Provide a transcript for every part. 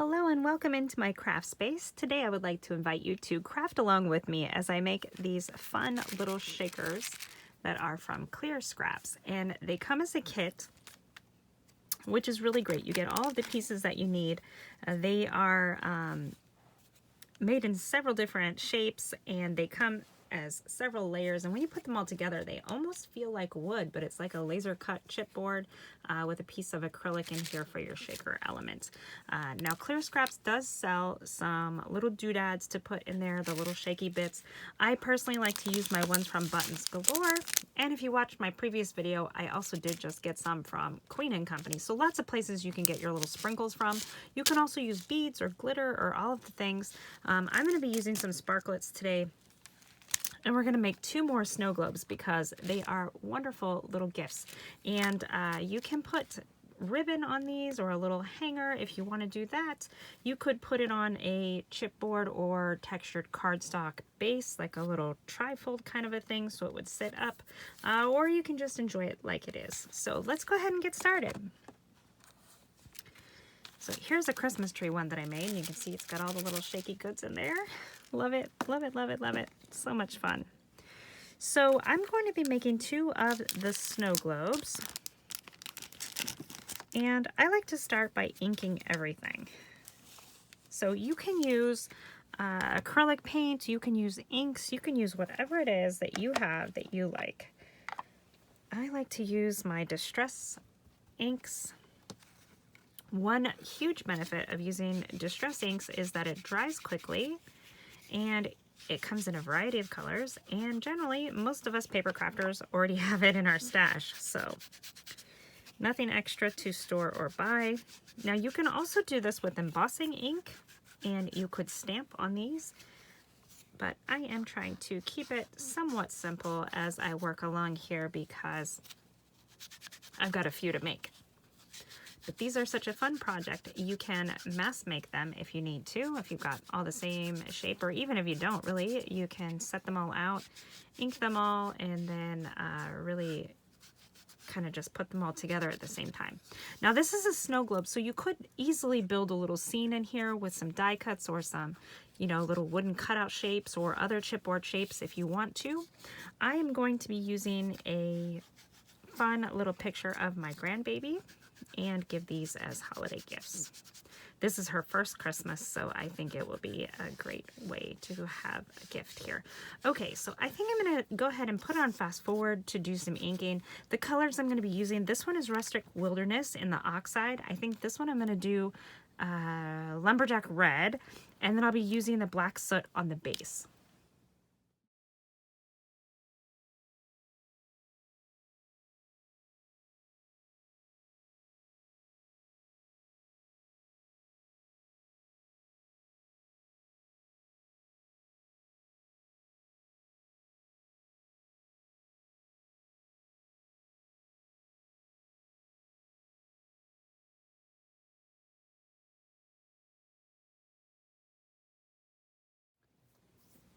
Hello and welcome into my craft space. Today I would like to invite you to craft along with me as I make these fun little shakers that are from clear scraps, and they come as a kit, which is really great. You get all of the pieces that you need. They are made in several different shapes, and they come as several layers, and when you put them all together they almost feel like wood, but it's like a laser cut chipboard with a piece of acrylic in here for your shaker element. Now Clear Scraps does sell some little doodads to put in there, the little shaky bits. I personally like to use my ones from Buttons Galore, and if you watched my previous video I also did just get some from Queen & Company. So lots of places you can get your little sprinkles from. You can also use beads or glitter or all of the things. I'm going to be using some sparklets today. And we're going to make 2 more snow globes because they are wonderful little gifts. And you can put ribbon on these or a little hanger if you want to do that. You could put it on a chipboard or textured cardstock base, like a little trifold kind of a thing, so it would sit up. Or you can just enjoy it like it is. So let's go ahead and get started. So here's a Christmas tree one that I made, and you can see it's got all the little shaky goods in there. Love it, love it, love it, love it. So much fun. So I'm going to be making 2 of the snow globes. And I like to start by inking everything. So you can use acrylic paint, you can use inks, you can use whatever it is that you have that you like. I like to use my Distress inks. One huge benefit of using Distress inks is that it dries quickly, and it comes in a variety of colors, and generally most of us paper crafters already have it in our stash, so nothing extra to store or buy. Now you can also do this with embossing ink, and you could stamp on these, but I am trying to keep it somewhat simple as I work along here because I've got a few to make. But these are such a fun project. You can mass make them if you need to, if you've got all the same shape, or even if you don't really, you can set them all out, ink them all, and then really kind of just put them all together at the same time. Now this is a snow globe, so you could easily build a little scene in here with some die cuts or some, you know, little wooden cutout shapes or other chipboard shapes if you want to. I am going to be using a fun little picture of my grandbaby and give these as holiday gifts. This is her first Christmas, so I think it will be a great way to have a gift here. Okay, so I think I'm going to go ahead and put on fast forward to do some inking. The colors I'm going to be using, this one is Rustic Wilderness in the Oxide. I think this one I'm going to do Lumberjack Red, and then I'll be using the Black Soot on the base.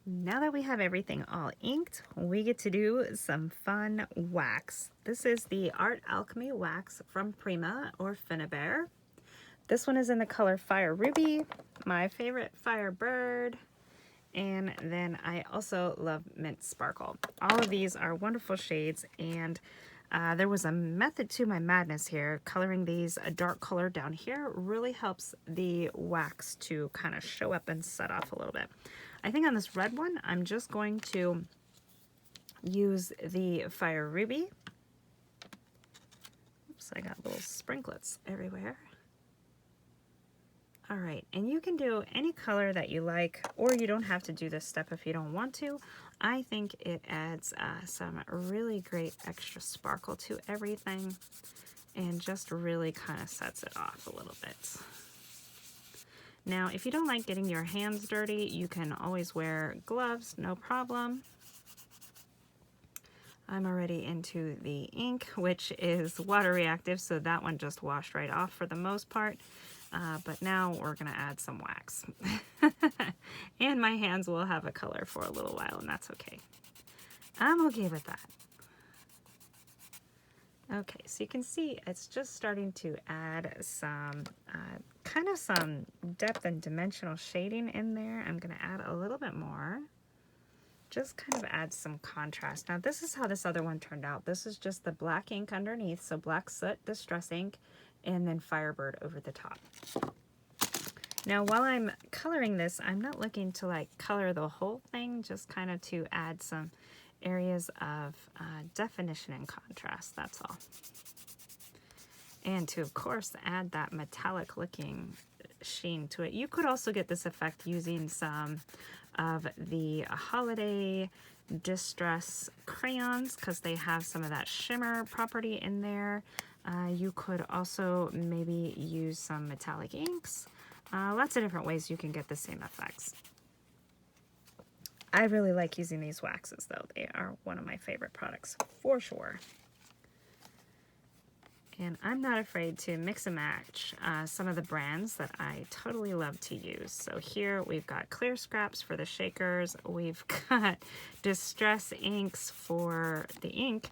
Now that we have everything all inked, we get to do some fun wax. This is the Art Alchemy wax from Prima or Fiskateer. This one is in the color Fire Ruby, my favorite Firebird, and then I also love Mint Sparkle. All of these are wonderful shades, and there was a method to my madness here. Coloring these a dark color down here really helps the wax to kind of show up and set off a little bit. I think on this red one, I'm just going to use the Fire Ruby. Oops, I got little sprinklets everywhere. All right, and you can do any color that you like, or you don't have to do this step if you don't want to. I think it adds some really great extra sparkle to everything and just really kind of sets it off a little bit. Now, if you don't like getting your hands dirty, you can always wear gloves, no problem. I'm already into the ink, which is water reactive, so that one just washed right off for the most part. But now we're gonna add some wax. And my hands will have a color for a little while, and that's okay. I'm okay with that. Okay, so you can see it's just starting to add some kind of some depth and dimensional shading in there. I'm going to add a little bit more. Just kind of add some contrast. Now this is how this other one turned out. This is just the black ink underneath, so black soot distress ink, and then Firebird over the top. Now while I'm coloring this, I'm not looking to like color the whole thing, just kind of to add some areas of definition and contrast, that's all. And to, of course, add that metallic looking sheen to it. You could also get this effect using some of the holiday distress crayons because they have some of that shimmer property in there. You could also maybe use some metallic inks. Lots of different ways you can get the same effects. I really like using these waxes though. They are one of my favorite products for sure. And I'm not afraid to mix and match some of the brands that I totally love to use. So here we've got clear scraps for the shakers. We've got distress inks for the ink.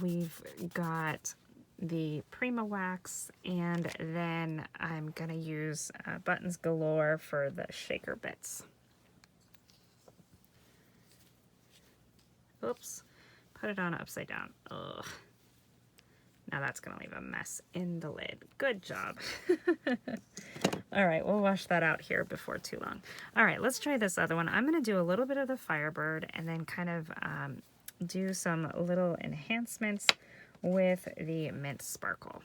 We've got the Prima wax, and then I'm gonna use Buttons Galore for the shaker bits. Oops, put it on upside down. Ugh. Now that's gonna leave a mess in the lid. Good job. All right, we'll wash that out here before too long. All right, let's try this other one. I'm gonna do a little bit of the Firebird and then kind of do some little enhancements with the Mint Sparkle.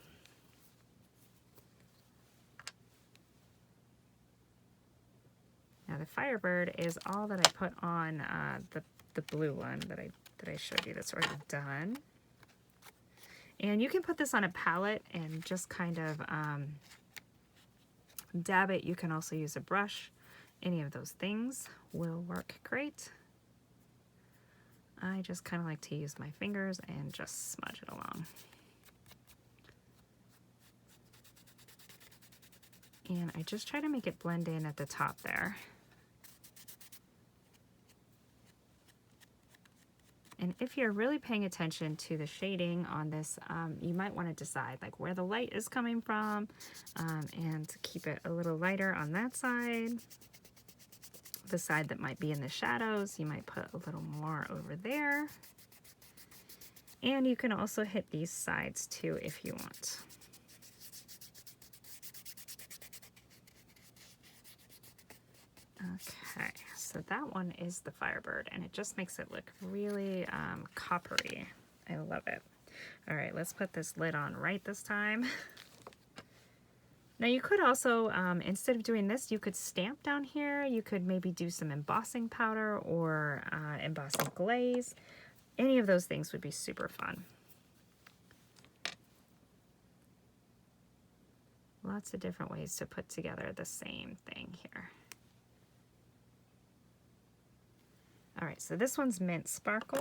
Now the Firebird is all that I put on the blue one that I showed you that's already done. And you can put this on a palette and just kind of dab it. You can also use a brush. Any of those things will work great. I just kind of like to use my fingers and just smudge it along. And I just try to make it blend in at the top there. And if you're really paying attention to the shading on this, you might want to decide like where the light is coming from and keep it a little lighter on that side. The side that might be in the shadows, you might put a little more over there. And you can also hit these sides too if you want. Okay, so that one is the Firebird, and it just makes it look really coppery. I love it. All right, let's put this lid on right this time. Now you could also, instead of doing this, you could stamp down here. You could maybe do some embossing powder or embossing glaze. Any of those things would be super fun. Lots of different ways to put together the same thing here. All right, so this one's Mint Sparkle,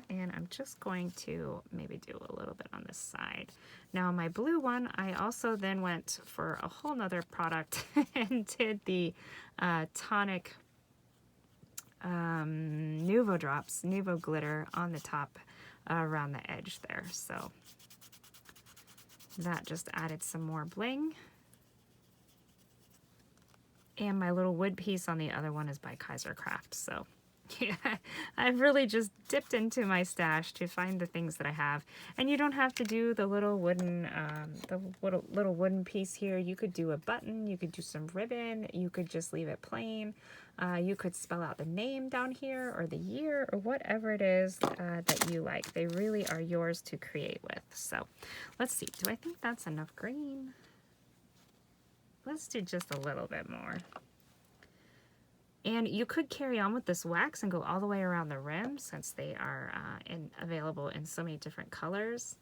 and I'm just going to maybe do a little bit on this side. Now my blue one, I also then went for a whole nother product and did the tonic Nuvo drops, Nuvo glitter on the top around the edge there. So that just added some more bling. And my little wood piece on the other one is by Kaiser Craft. So yeah, I've really just dipped into my stash to find the things that I have. And you don't have to do the little wooden, little wooden piece here. You could do a button, you could do some ribbon, you could just leave it plain. You could spell out the name down here or the year or whatever it is that you like. They really are yours to create with. So let's see, do I think that's enough green? Let's do just a little bit more. And you could carry on with this wax and go all the way around the rim since they are available in so many different colors.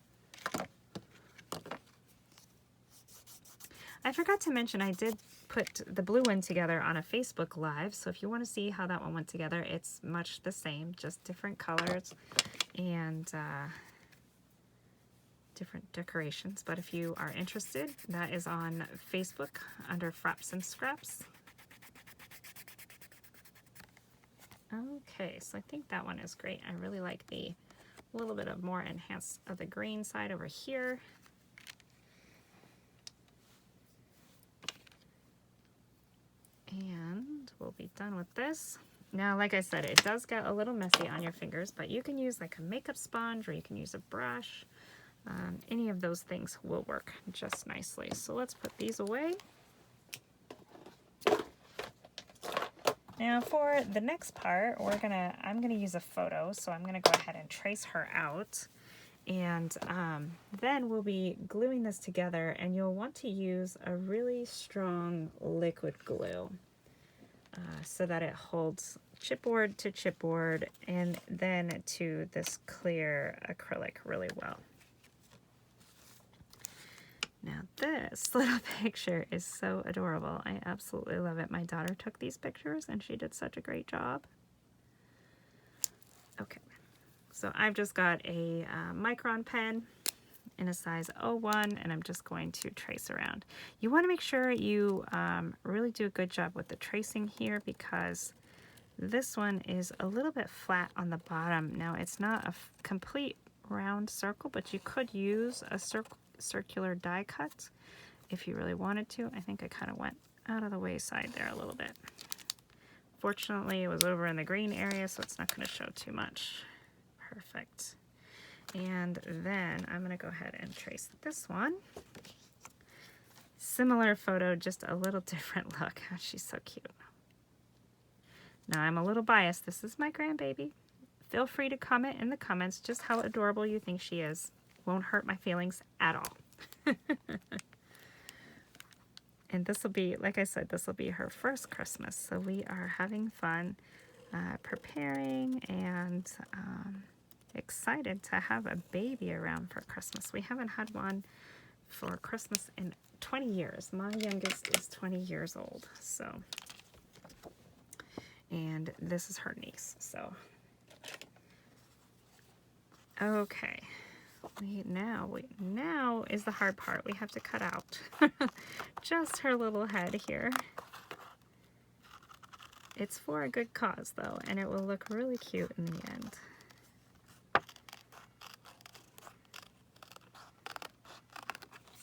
I forgot to mention I did put the blue one together on a Facebook Live, so if you want to see how that one went together, it's much the same, just different colors and different decorations. But if you are interested, that is on Facebook under Fraps and Scraps. Okay, so I think that one is great. I really like the little bit of more enhanced of the green side over here. we'll be done with this. Now, like I said, it does get a little messy on your fingers, but you can use like a makeup sponge or you can use a brush. Any of those things will work just nicely. So let's put these away. Now for the next part, I'm gonna use a photo, so I'm gonna go ahead and trace her out. And then we'll be gluing this together, and you'll want to use a really strong liquid glue so that it holds chipboard to chipboard and then to this clear acrylic really well. Now this little picture is so adorable. I absolutely love it. My daughter took these pictures and she did such a great job. Okay, so I've just got a micron pen in a size 01 and I'm just going to trace around. You want to make sure you really do a good job with the tracing here because this one is a little bit flat on the bottom. Now it's not a complete round circle, but you could use a circular die cut if you really wanted to. I think I kind of went out of the wayside there a little bit. Fortunately, it was over in the green area, so it's not going to show too much. Perfect. And then I'm going to go ahead and trace this one. Similar photo, just a little different look. Oh, she's so cute. Now I'm a little biased. This is my grandbaby. Feel free to comment in the comments just how adorable you think she is. Won't hurt my feelings at all. And this will be, like I said, this will be her first Christmas. So we are having fun preparing and excited to have a baby around for Christmas. We haven't had one for Christmas in 20 years. My youngest is 20 years old. So, and this is her niece. So, okay. Now is the hard part. We have to cut out just her little head here. It's for a good cause though, and it will look really cute in the end.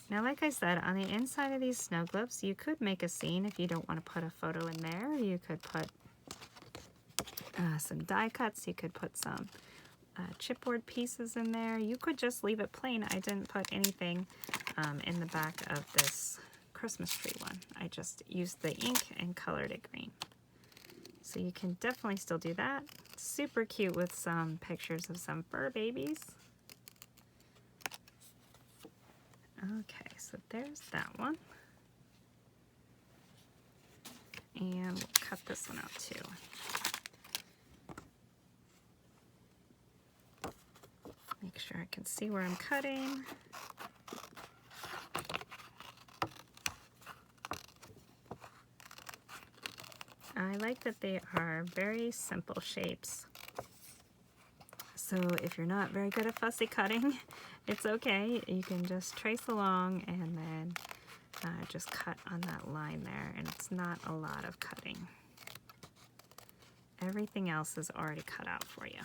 Now, like I said, on the inside of these snow globes, you could make a scene if you don't want to put a photo in there. You could put some die cuts. You could put some chipboard pieces in there. You could just leave it plain. I didn't put anything in the back of this Christmas tree one. I just used the ink and colored it green. So you can definitely still do that. Super cute with some pictures of some fur babies. Okay, so there's that one. And we'll cut this one out too. Make sure I can see where I'm cutting. I like that they are very simple shapes. So if you're not very good at fussy cutting, it's okay. You can just trace along and then just cut on that line there, and it's not a lot of cutting. Everything else is already cut out for you.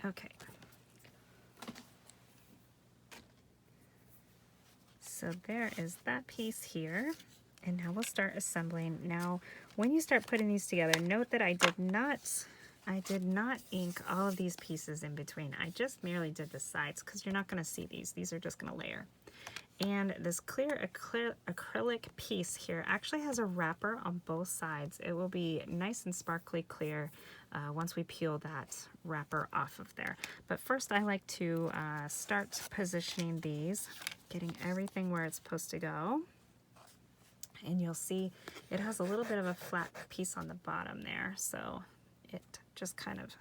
Okay. So there is that piece here. And now we'll start assembling. Now, when you start putting these together, note that I did not ink all of these pieces in between. I just merely did the sides because you're not going to see these. These are just going to layer. And this clear acrylic piece here actually has a wrapper on both sides. It will be nice and sparkly clear once we peel that wrapper off of there. But first I like to start positioning these, getting everything where it's supposed to go. And you'll see it has a little bit of a flat piece on the bottom there, so it just kind of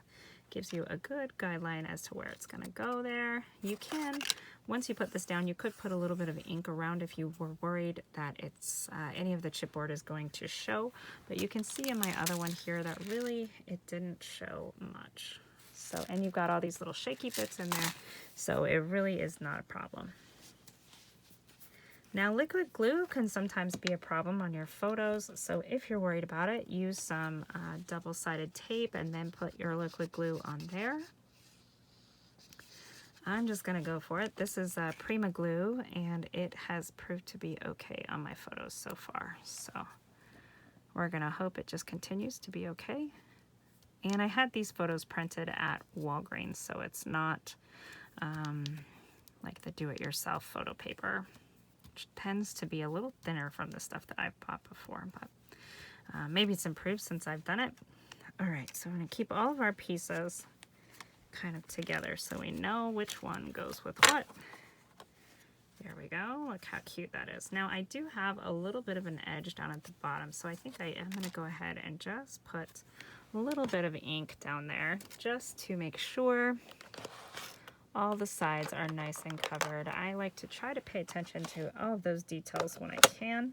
gives you a good guideline as to where it's going to go there. You can, once you put this down, you could put a little bit of ink around if you were worried that it's any of the chipboard is going to show, but you can see in my other one here that really it didn't show much. So, and you've got all these little shaky bits in there, so it really is not a problem. Now, liquid glue can sometimes be a problem on your photos, so if you're worried about it, use some double-sided tape and then put your liquid glue on there. I'm just going to go for it. This is Prima glue, and it has proved to be okay on my photos so far. So we're gonna hope it just continues to be okay. And I had these photos printed at Walgreens, so it's not like the do-it-yourself photo paper, which tends to be a little thinner from the stuff that I've bought before, but maybe it's improved since I've done it. All right, so I'm gonna keep all of our pieces kind of together so we know which one goes with what. There we go, look how cute that is. Now I do have a little bit of an edge down at the bottom, so I think I am gonna go ahead and just put a little bit of ink down there just to make sure all the sides are nice and covered. I like to try to pay attention to all of those details when I can.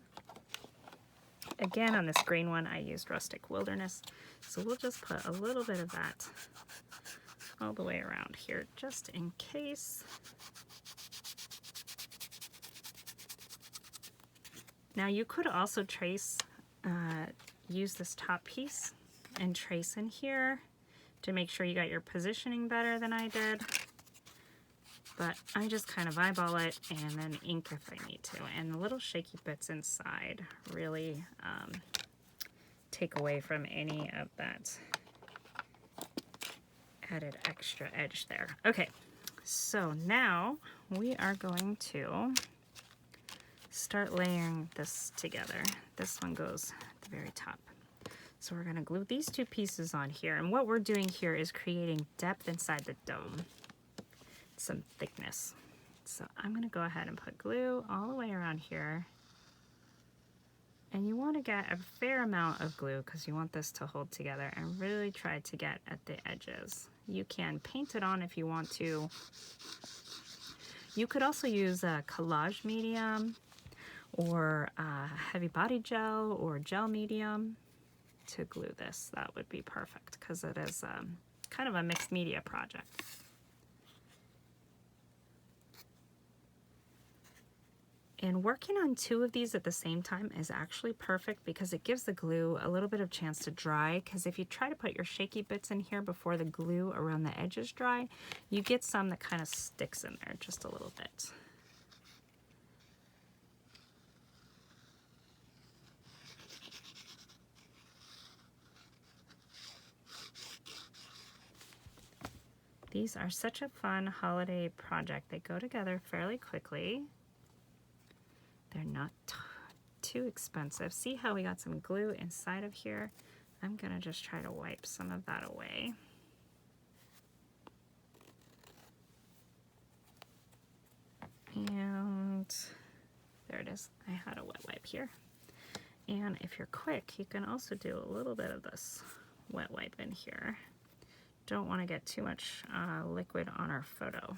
Again, on this green one, I used Rustic Wilderness, so we'll just put a little bit of that all the way around here, just in case. Now you could also trace, use this top piece and trace in here to make sure you got your positioning better than I did. But I just kind of eyeball it and then ink if I need to. And the little shaky bits inside really take away from any of that added extra edge there. Okay, so now we are going to start layering this together. This one goes at the very top. So we're gonna glue these two pieces on here. And what we're doing here is creating depth inside the dome, some thickness. So I'm gonna go ahead and put glue all the way around here. And you wanna get a fair amount of glue because you want this to hold together, and really try to get at the edges. You can paint it on if you want to. You could also use a collage medium or heavy body gel or gel medium to glue this. That would be perfect because it is kind of a mixed media project. And working on two of these at the same time is actually perfect because it gives the glue a little bit of chance to dry, because if you try to put your shaky bits in here before the glue around the edges dry, you get some that kind of sticks in there just a little bit. These are such a fun holiday project. They go together fairly quickly. They're not too expensive. See how we got some glue inside of here? I'm gonna just try to wipe some of that away. And there it is. I had a wet wipe here. And if you're quick, you can also do a little bit of this wet wipe in here. Don't want to get too much liquid on our photo.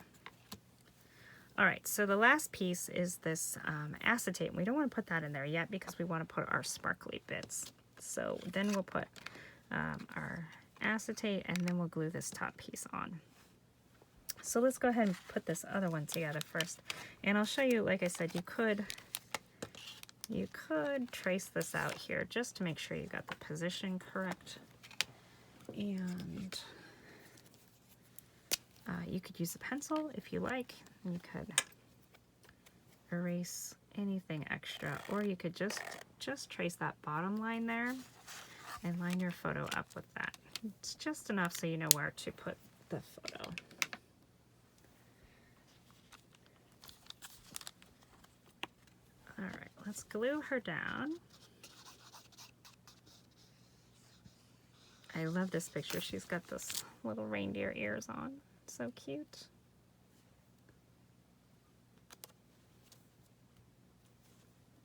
All right, so the last piece is this acetate. We don't want to put that in there yet because we want to put our sparkly bits. So then we'll put our acetate and then we'll glue this top piece on. So let's go ahead and put this other one together first. And I'll show you, like I said, you could trace this out here just to make sure you got the position correct. And you could use a pencil if you like. You could erase anything extra, or you could just trace that bottom line there and line your photo up with that. It's just enough so you know where to put the photo. All right, let's glue her down. I love this picture. She's got this little reindeer ears on. So cute.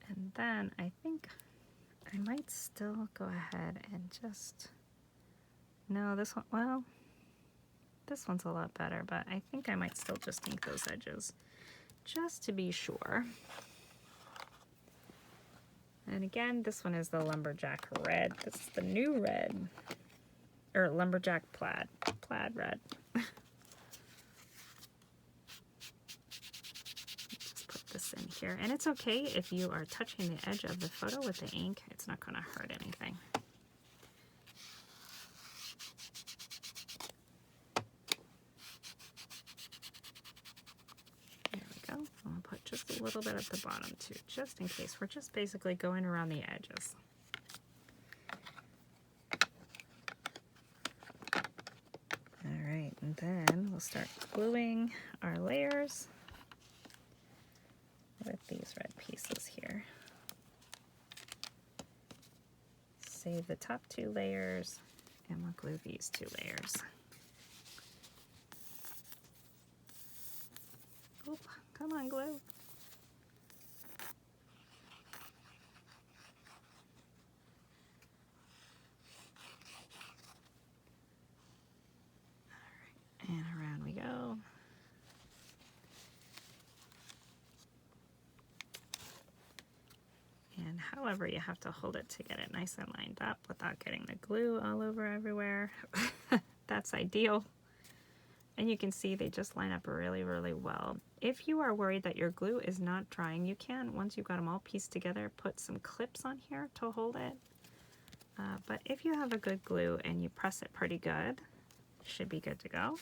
And then I think I might still go ahead and just, no, this one, well, this one's a lot better, but I think I might still just ink those edges just to be sure. And again, this one is the lumberjack red. This is the new red, or lumberjack plaid red. This in here, and it's okay if you are touching the edge of the photo with the ink. It's not going to hurt anything. There we go. I'll put just a little bit at the bottom too, just in case. We're just basically going around the edges. start gluing our layers with these red pieces here. Save the top 2 layers, and we'll glue these 2 layers. Oop, come on, glue. And around we go. And however, you have to hold it to get it nice and lined up without getting the glue all over everywhere. That's ideal. And you can see they just line up really, really well. If you are worried that your glue is not drying, you can, once you've got them all pieced together, put some clips on here to hold it. But if you have a good glue and you press it pretty good, it should be good to go.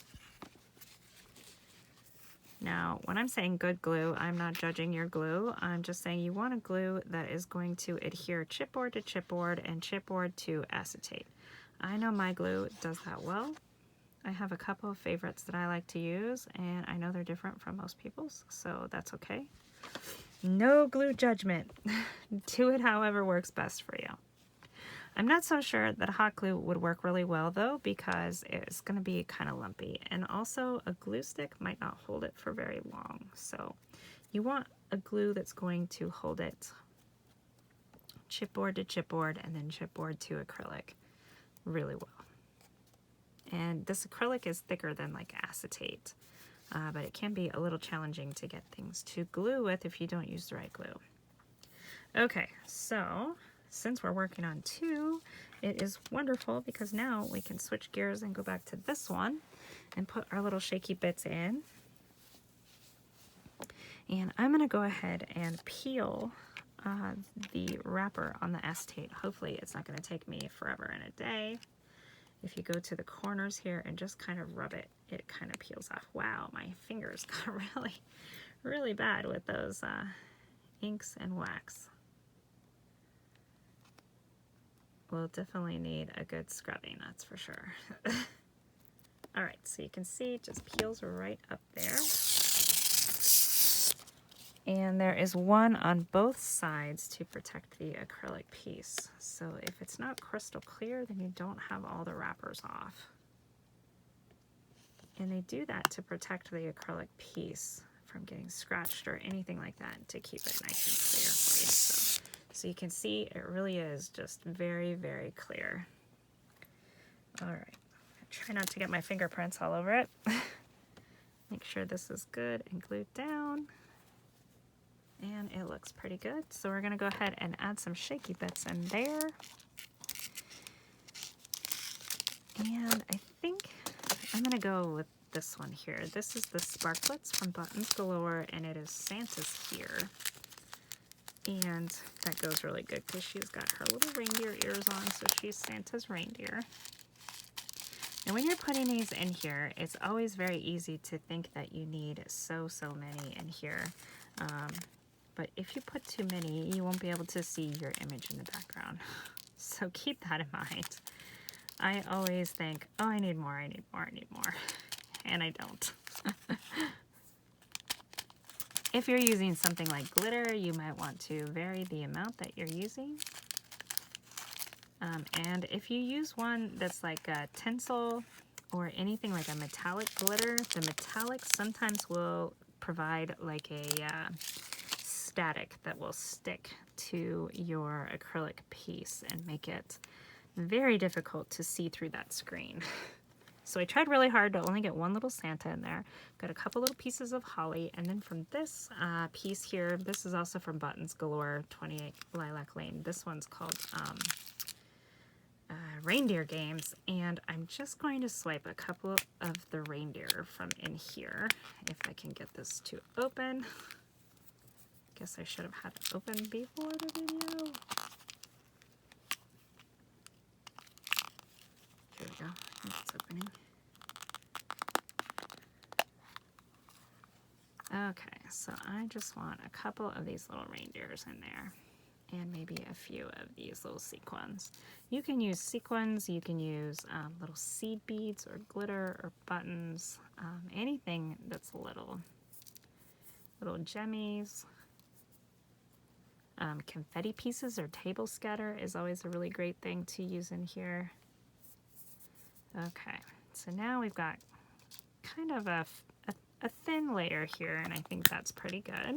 Now, when I'm saying good glue, I'm not judging your glue. I'm just saying you want a glue that is going to adhere chipboard to chipboard and chipboard to acetate. I know my glue does that well. I have a couple of favorites that I like to use, and I know they're different from most people's, so that's okay. No glue judgment. Do it however works best for you. I'm not so sure that hot glue would work really well though, because it's going to be kind of lumpy, and also a glue stick might not hold it for very long. So you want a glue that's going to hold it chipboard to chipboard and then chipboard to acrylic really well. And this acrylic is thicker than like acetate, but it can be a little challenging to get things to glue with if you don't use the right glue. Okay, so since we're working on 2, it is wonderful because now we can switch gears and go back to this one and put our little shaky bits in. And I'm going to go ahead and peel the wrapper on the acetate. Hopefully it's not going to take me forever and a day. If you go to the corners here and just kind of rub it, it kind of peels off. Wow, my fingers got really, really bad with those inks and wax. We'll definitely need a good scrubbing, that's for sure. All right, so you can see it just peels right up there. And there is one on both sides to protect the acrylic piece. So if it's not crystal clear, then you don't have all the wrappers off. And they do that to protect the acrylic piece from getting scratched or anything like that, to keep it nice and clear for you. So you can see it really is just very, very clear. All right, try not to get my fingerprints all over it. Make sure this is good and glued down. And it looks pretty good. So we're gonna go ahead and add some shaky bits in there. And I think I'm gonna go with this one here. This is the Sparklets from Buttons Galore, and it is Santa's here. And that goes really good because she's got her little reindeer ears on, so she's Santa's reindeer. And when you're putting these in here, it's always very easy to think that you need so many in here. But if you put too many, you won't be able to see your image in the background. So keep that in mind. I always think, oh, I need more, I need more, I need more. And I don't. If you're using something like glitter, you might want to vary the amount that you're using. And if you use one that's like a tinsel or anything like a metallic glitter, the metallic sometimes will provide like a static that will stick to your acrylic piece and make it very difficult to see through that screen. So I tried really hard to only get one little Santa in there. Got a couple little pieces of holly, and then from this piece here, this is also from Buttons Galore, 28 Lilac Lane. This one's called Reindeer Games, and I'm just going to swipe a couple of the reindeer from in here, if I can get this to open. Guess I should have had it open before the video. Here we go. It's opening. Okay, so I just want a couple of these little reindeers in there. and maybe a few of these little sequins. You can use sequins, you can use little seed beads or glitter or buttons, anything that's little jemmies. Confetti pieces or table scatter is always a really great thing to use in here. Okay, so now we've got kind of a thin layer here, and I think that's pretty good.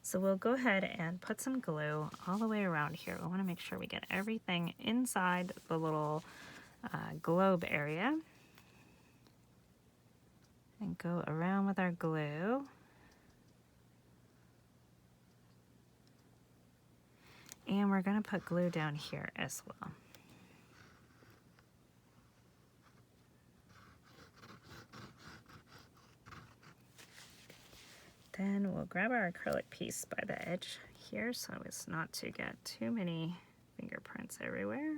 So we'll go ahead and put some glue all the way around here. We want to make sure we get everything inside the little globe area. And go around with our glue. And we're going to put glue down here as well. Then we'll grab our acrylic piece by the edge here so as not to get too many fingerprints everywhere.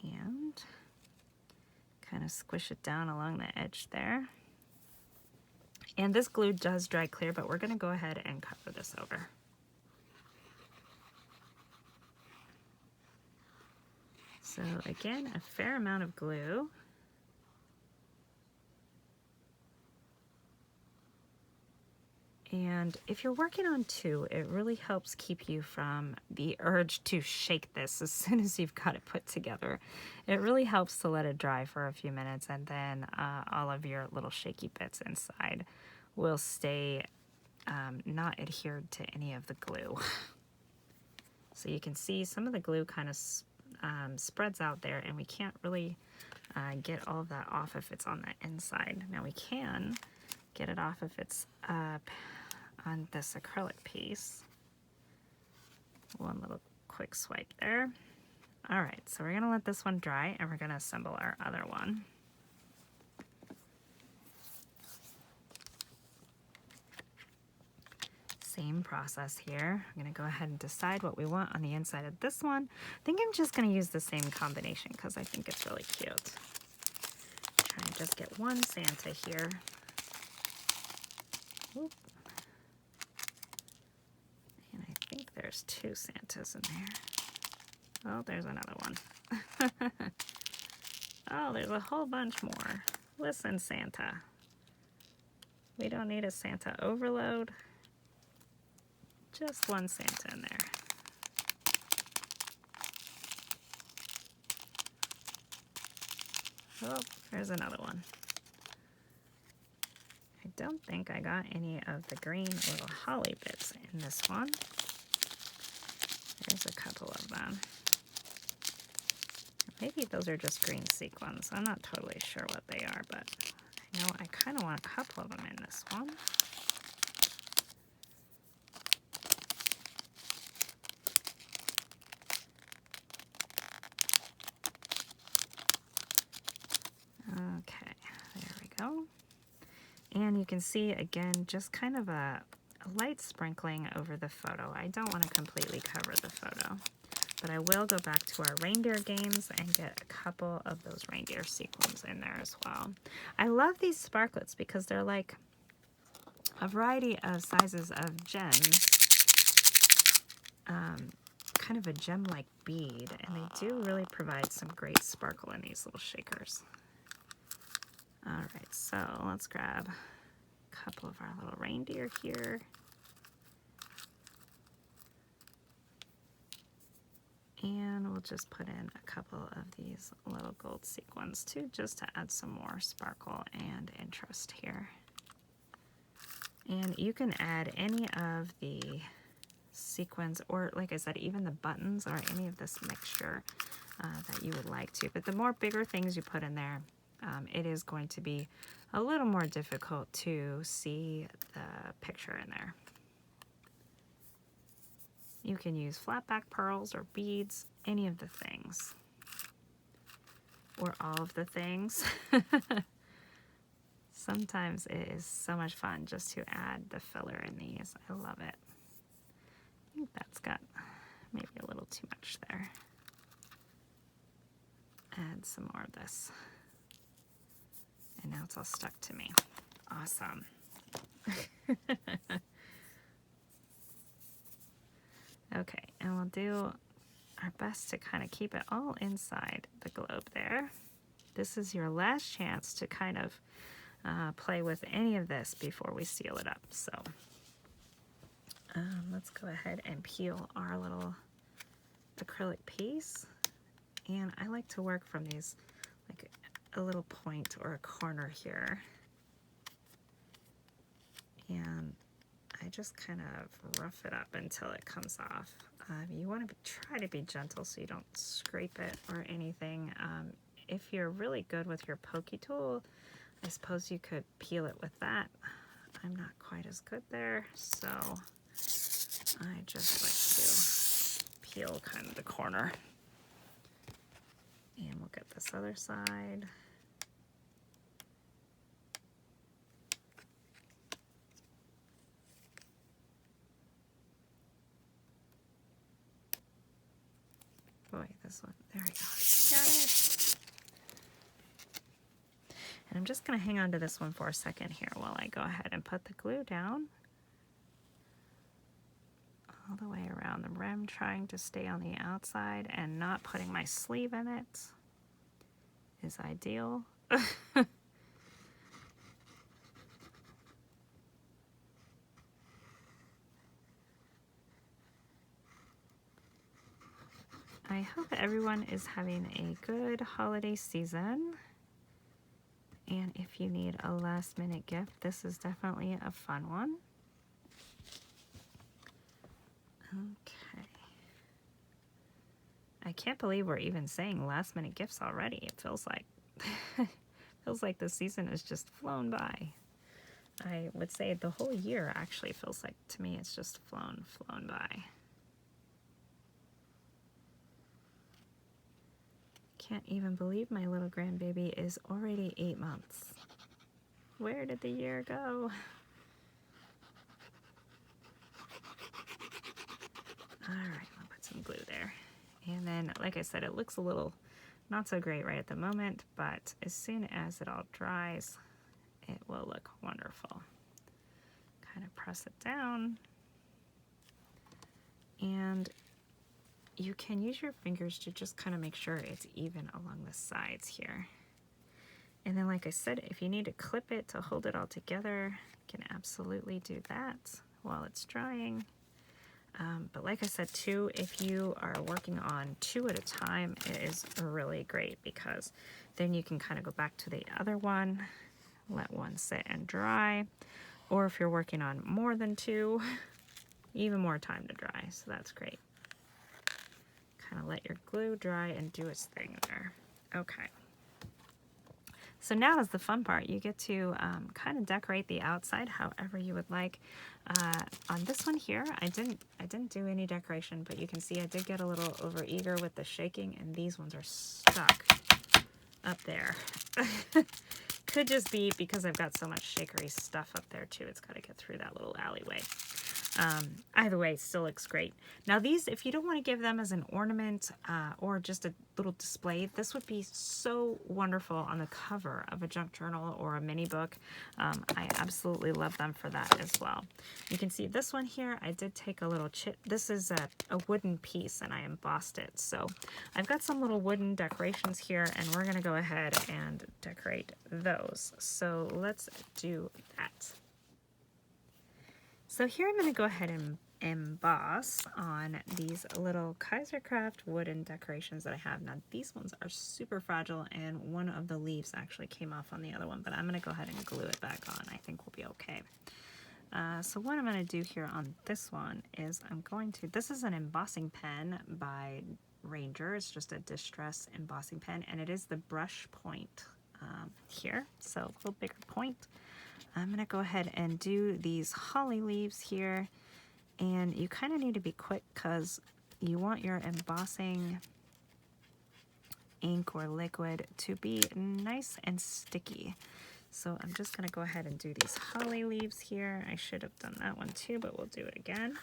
And kind of squish it down along the edge there. And this glue does dry clear, but we're going to go ahead and cover this over. So again, a fair amount of glue. And if you're working on two, it really helps keep you from the urge to shake this as soon as you've got it put together. It really helps to let it dry for a few minutes, and then all of your little shaky bits inside will stay not adhered to any of the glue. So you can see some of the glue kind of spreads out there, and we can't really get all of that off if it's on the inside. Now we can get it off if it's on this acrylic piece. One little quick swipe there. All right, so we're gonna let this one dry, and we're gonna assemble our other one. Same process here. I'm gonna go ahead and decide what we want on the inside of this one. I think I'm just gonna use the same combination because I think it's really cute. Try and just get one Santa here. Oop. And I think there's two Santas in there. Oh, there's another one. Oh, there's a whole bunch more. Listen, Santa. We don't need a Santa overload. Just one Santa in there. Oh, there's another one. I don't think I got any of the green little holly bits in this one. There's a couple of them. Maybe those are just green sequins. I'm not totally sure what they are, but I know I kind of want a couple of them in this one. Okay, there we go. And you can see, again, just kind of a light sprinkling over the photo. I don't want to completely cover the photo, but I will go back to our reindeer games and get a couple of those reindeer sequins in there as well. I love these sparklets because they're like a variety of sizes of gems, kind of a gem-like bead, and they do really provide some great sparkle in these little shakers. All right, so let's grab a couple of our little reindeer here. And we'll just put in a couple of these little gold sequins too, just to add some more sparkle and interest here. And you can add any of the sequins, or like I said, even the buttons or any of this mixture that you would like to. But the more bigger things you put in there, it is going to be a little more difficult to see the picture in there. You can use flat back pearls or beads, any of the things, or all of the things. Sometimes it is so much fun just to add the filler in these. I love it. I think that's got maybe a little too much there. Add some more of this. And now it's all stuck to me. Awesome. Okay, and we'll do our best to kind of keep it all inside the globe there. This is your last chance to kind of play with any of this before we seal it up. So let's go ahead and peel our little acrylic piece. And I like to work from these, like a little point or a corner here. And I just kind of rough it up until it comes off. You want to try to be gentle so you don't scrape it or anything. If you're really good with your pokey tool, I suppose you could peel it with that. I'm not quite as good there, so I just like to peel kind of the corner. And we'll get this other side. Boy, this one, there we go. Got it. And I'm just going to hang on to this one for a second here while I go ahead and put the glue down all the way around the rim, trying to stay on the outside and not putting my sleeve in it is ideal. I hope everyone is having a good holiday season. And if you need a last minute gift, this is definitely a fun one. Okay. I can't believe we're even saying last minute gifts already. It feels like the season has just flown by. I would say the whole year actually feels like, to me, it's just flown by. Can't even believe my little grandbaby is already 8 months. Where did the year go? All right, I'll put some glue there. And then, like I said, it looks a little not so great right at the moment, but as soon as it all dries, it will look wonderful. Kind of press it down. And you can use your fingers to just kind of make sure it's even along the sides here. And then, like I said, if you need to clip it to hold it all together, you can absolutely do that while it's drying. But like I said too, if you are working on 2 at a time, it is really great because then you can kind of go back to the other one, let one sit and dry. Or if you're working on more than 2, even more time to dry, so that's great. Kind of let your glue dry and do its thing there. Okay. So now is the fun part. You get to kind of decorate the outside however you would like. On this one here, I didn't do any decoration, but you can see I did get a little overeager with the shaking, and these ones are stuck up there. Could just be because I've got so much shakery stuff up there too. It's got to get through that little alleyway. Either way, still looks great. Now these, if you don't want to give them as an ornament or just a little display, this would be so wonderful on the cover of a junk journal or a mini book. I absolutely love them for that as well. You can see this one here, I did take a little chip. This is a wooden piece and I embossed it. So I've got some little wooden decorations here and we're going to go ahead and decorate those. So let's do that. So here I'm going to go ahead and emboss on these little Kaisercraft wooden decorations that I have. Now these ones are super fragile and one of the leaves actually came off on the other one, but I'm going to go ahead and glue it back on. I think we'll be okay. So what I'm going to do here on this one is this is an embossing pen by Ranger. It's just a distress embossing pen and it is the brush point here, so a little bigger point. I'm going to go ahead and do these holly leaves here, and you kind of need to be quick because you want your embossing ink or liquid to be nice and sticky. So I'm just going to go ahead and do these holly leaves here. I should have done that one too, but we'll do it again.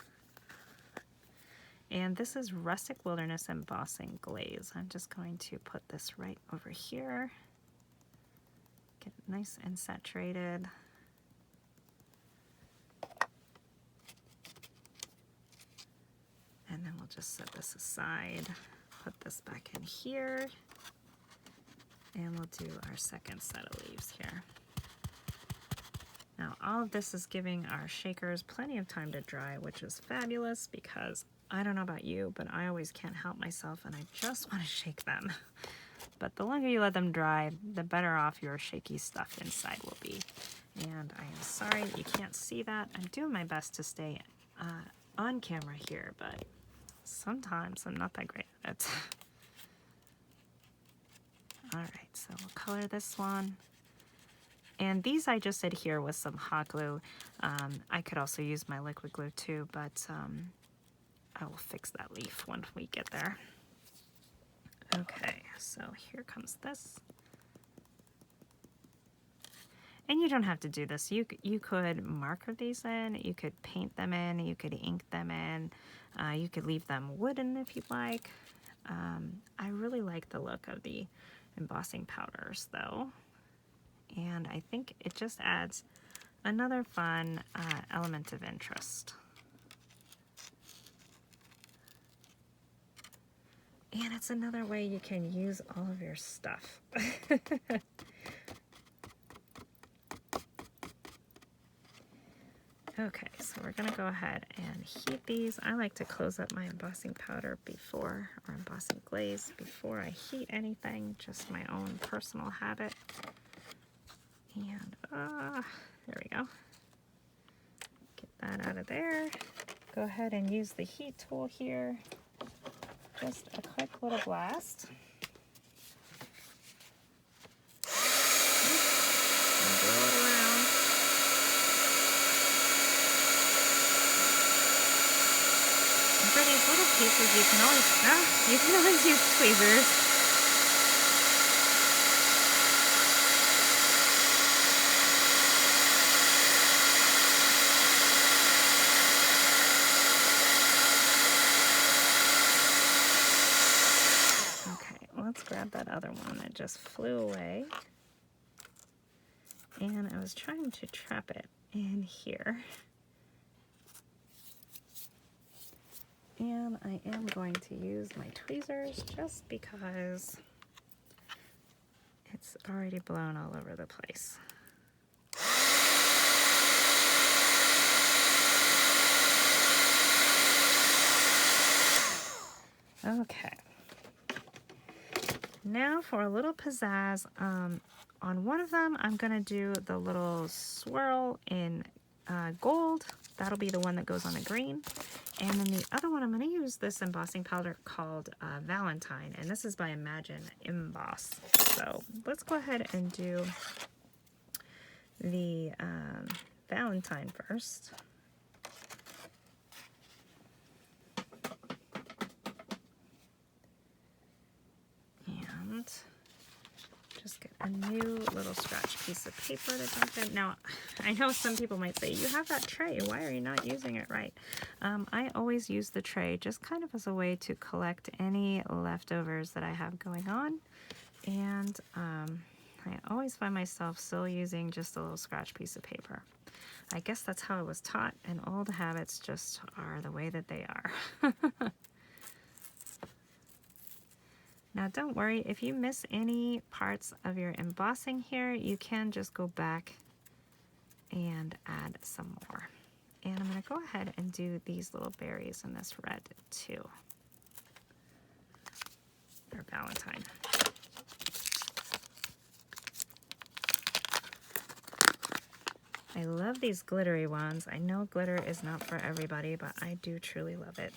And this is Rustic Wilderness Embossing Glaze. I'm just going to put this right over here. Get it nice and saturated. And then just set this aside, put this back in here, and we'll do our second set of leaves here. Now all of this is giving our shakers plenty of time to dry, which is fabulous because I don't know about you, but I always can't help myself and I just want to shake them. But the longer you let them dry, the better off your shaky stuff inside will be. And I am sorry that you can't see that. I'm doing my best to stay on camera here, but sometimes I'm not that great at it. All right, so we'll color this one. And these I just adhere with some hot glue. I could also use my liquid glue too, but I will fix that leaf when we get there. Okay, so here comes this. And you don't have to do this. You could marker these in, you could paint them in, you could ink them in, you could leave them wooden if you'd like. I really like the look of the embossing powders though. And I think it just adds another fun element of interest. And it's another way you can use all of your stuff. Okay, so we're gonna go ahead and heat these. I like to close up my embossing powder before, or embossing glaze, before I heat anything, just my own personal habit. And there we go. Get that out of there. Go ahead and use the heat tool here. Just a quick little blast. And blow it around. And for these little pieces, you can always use tweezers. Let's grab that other one that just flew away. And I was trying to trap it in here. And I am going to use my tweezers just because it's already blown all over the place. Okay. Now for a little pizzazz, on one of them I'm going to do the little swirl in gold. That'll be the one that goes on a green. And then the other one I'm going to use this embossing powder called Valentine, and this is by Imagine Emboss. So let's go ahead and do the Valentine first. Just get a new little scratch piece of paper to dump in. Now, I know some people might say, you have that tray, why are you not using it right? I always use the tray just kind of as a way to collect any leftovers that I have going on. And I always find myself still using just a little scratch piece of paper. I guess that's how I was taught, and old habits just are the way that they are. Now don't worry, if you miss any parts of your embossing here, you can just go back and add some more. And I'm going to go ahead and do these little berries in this red too. Or Valentine. I love these glittery ones. I know glitter is not for everybody, but I do truly love it.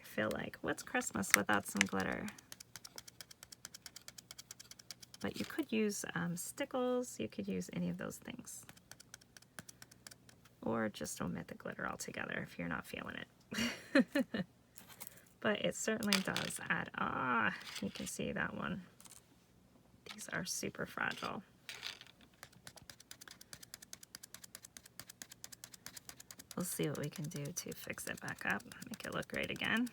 Feel like, what's Christmas without some glitter? But you could use stickles, you could use any of those things. Or just omit the glitter altogether if you're not feeling it. But it certainly does add, you can see that one. These are super fragile. We'll see what we can do to fix it back up, make it look great again.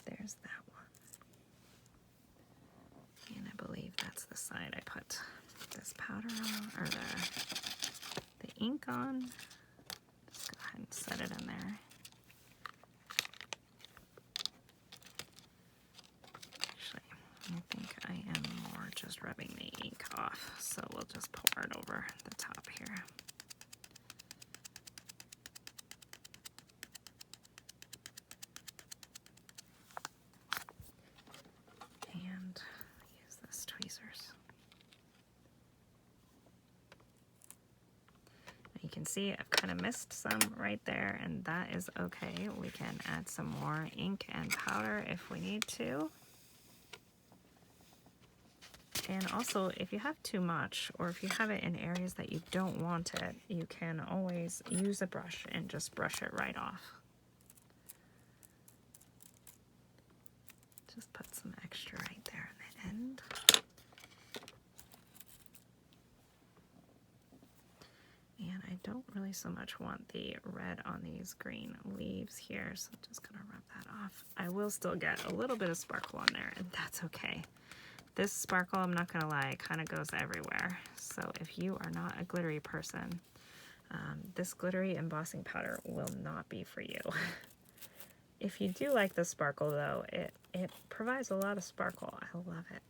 There's that one. And I believe that's the this side, I put this powder on, or the ink on. Just go ahead and set it in there. Actually, I think I am more just rubbing the ink off, so we'll just pour it over the top here. And use this tweezers. You can see I've kind of missed some right there, and that is okay. We can add some more ink and powder if we need to. And also, if you have too much, or if you have it in areas that you don't want it, you can always use a brush and just brush it right off. Just put some extra right there in the end. And I don't really so much want the red on these green leaves here, so I'm just gonna rub that off. I will still get a little bit of sparkle on there, and that's okay. This sparkle, I'm not gonna lie, kind of goes everywhere. So if you are not a glittery person, this glittery embossing powder will not be for you. If you do like the sparkle though, it provides a lot of sparkle. I love it.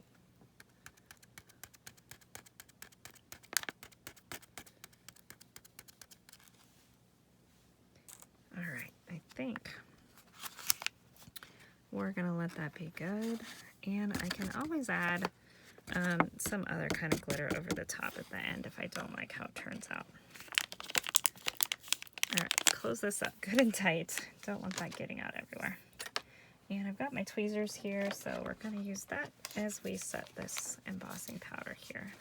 All right, I think we're gonna let that be good. And I can always add some other kind of glitter over the top at the end if I don't like how it turns out. All right, close this up good and tight. Don't want that getting out everywhere. And I've got my tweezers here, so we're gonna use that as we set this embossing powder here.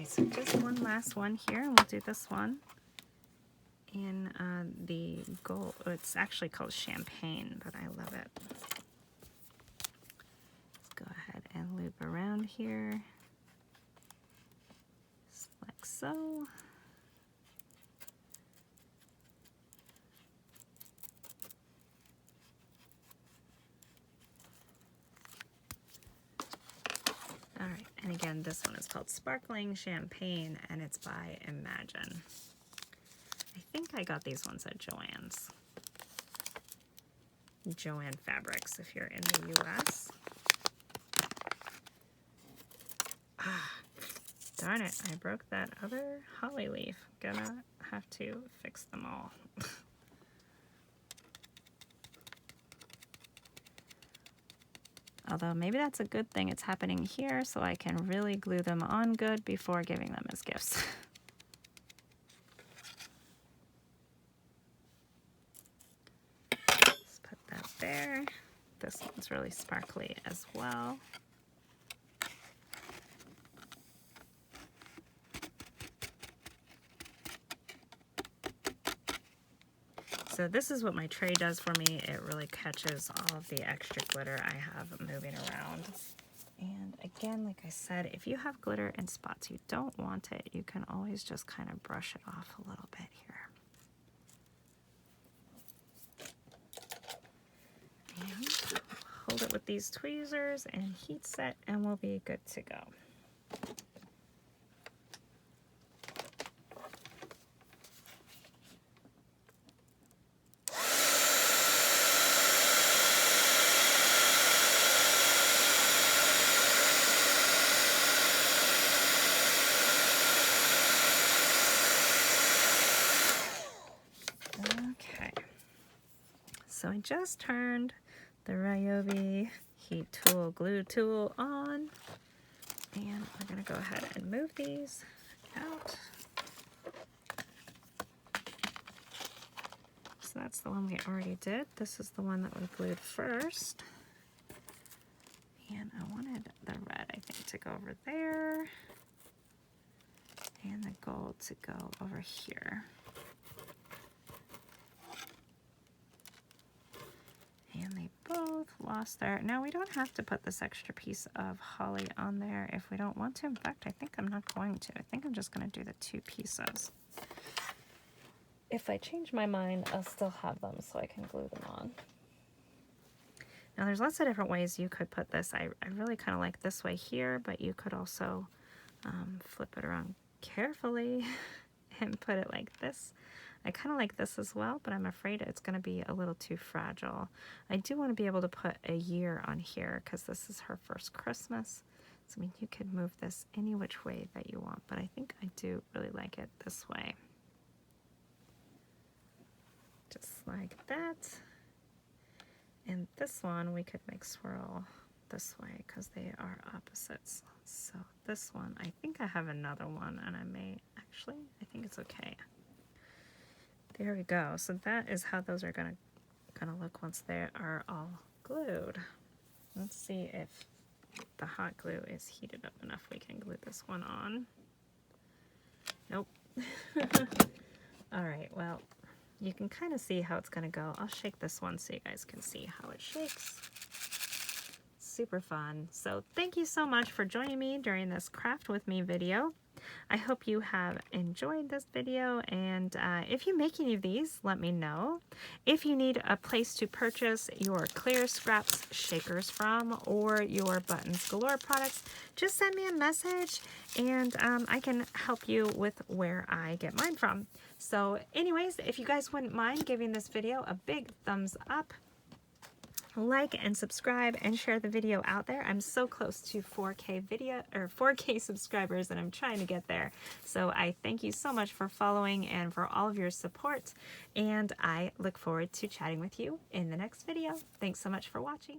So just one last one here, and we'll do this one in the gold. Oh, it's actually called champagne, but I love it. Let's go ahead and loop around here, just like so. All right, and again, this one is called Sparkling Champagne, and it's by Imagine. I think I got these ones at Joann's. Joann Fabrics, if you're in the US. Ah, darn it, I broke that other holly leaf. Gonna have to fix them all. Although maybe that's a good thing it's happening here, so I can really glue them on good before giving them as gifts. Let's put that there. This one's really sparkly as well. So this is what my tray does for me. It really catches all of the extra glitter I have moving around. And again, like I said, if you have glitter in spots you don't want it, you can always just kind of brush it off a little bit here. And hold it with these tweezers and heat set, and we'll be good to go. So I just turned the Ryobi heat tool glue tool on, and we're going to go ahead and move these out. So that's the one we already did. This is the one that we glued first. And I wanted the red, I think, to go over there. And the gold to go over here. And they both lost their... Now we don't have to put this extra piece of holly on there if we don't want to. In fact, I think I'm not going to. I think I'm just going to do the 2 pieces. If I change my mind, I'll still have them so I can glue them on. Now there's lots of different ways you could put this. I really kind of like this way here, but you could also flip it around carefully and put it like this. I kind of like this as well, but I'm afraid it's going to be a little too fragile. I do want to be able to put a year on here because this is her first Christmas. So I mean, you could move this any which way that you want, but I think I do really like it this way. Just like that. And this one we could make swirl this way because they are opposites. So this one, I think I have another one, and I may actually, I think it's okay. There we go. So that is how those are gonna look once they are all glued. Let's see if the hot glue is heated up enough. We can glue this one on. Nope. All right, well, you can kind of see how it's gonna go. I'll shake this one so you guys can see how it shakes. Super fun. So thank you so much for joining me during this craft with me video. I hope you have enjoyed this video, and if you make any of these, let me know. If you need a place to purchase your clear scraps shakers from or your Buttons Galore products, just send me a message and I can help you with where I get mine from. So anyways, if you guys wouldn't mind giving this video a big thumbs up, like and subscribe and share the video out there. I'm so close to 4K subscribers, and I'm trying to get there. So I thank you so much for following and for all of your support, and I look forward to chatting with you in the next video. Thanks so much for watching.